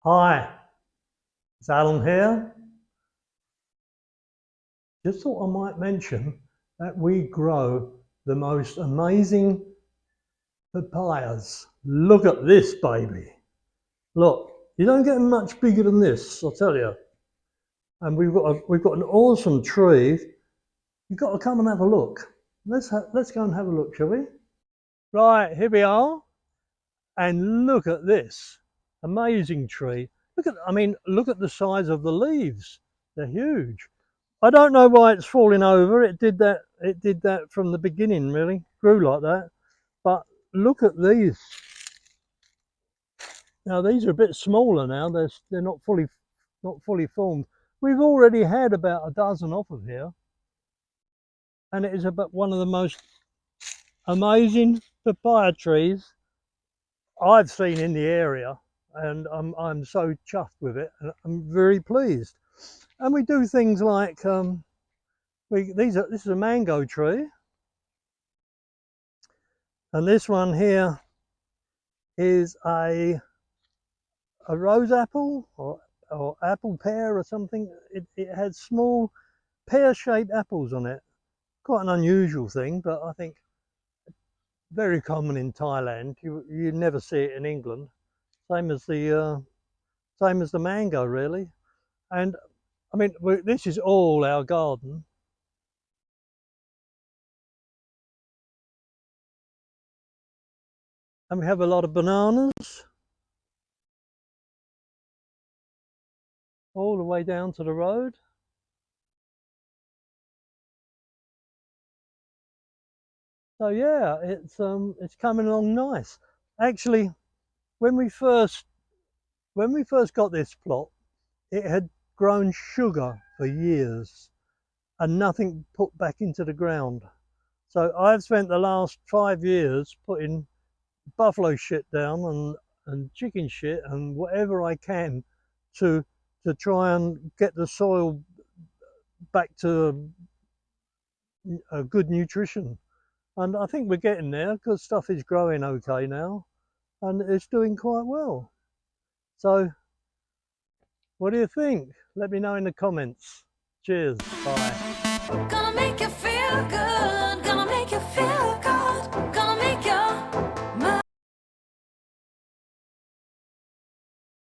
Hi, it's Alan here. Just thought I might mention that we grow the most amazing papayas. Look at this baby. Look, you don't get much bigger than this, I'll tell you. And we've got an awesome tree. You've got to come and have a look. Let's go and have a look, shall we? Right, here we are. And look at this amazing tree. Look at the size of the leaves. They're huge. I don't know why it's falling over. It did that from the beginning, really. Grew like that. But look at these. Now these are a bit smaller now. They're not fully formed. We've already had about a dozen off of here, and it is about one of the most amazing papaya trees I've seen in the area, and I'm so chuffed with it, and I'm very pleased. And we do things like this is a mango tree, and this one here is a rose apple or apple pear or something. It had small pear-shaped apples on it. Quite an unusual thing, but I think very common in Thailand. You never see it in England. Same as the mango, really. And this is all our garden. And we have a lot of bananas all the way down to the road. So yeah, it's coming along nice. Actually, when we first got this plot, it had grown sugar for years and nothing put back into the ground. So I've spent the last 5 years putting buffalo shit down and chicken shit and whatever I can to try and get the soil back to a good nutrition. And I think we're getting there because stuff is growing okay now and it's doing quite well. So what do you think? Let me know in the comments. Cheers. Bye. Gonna make you feel good.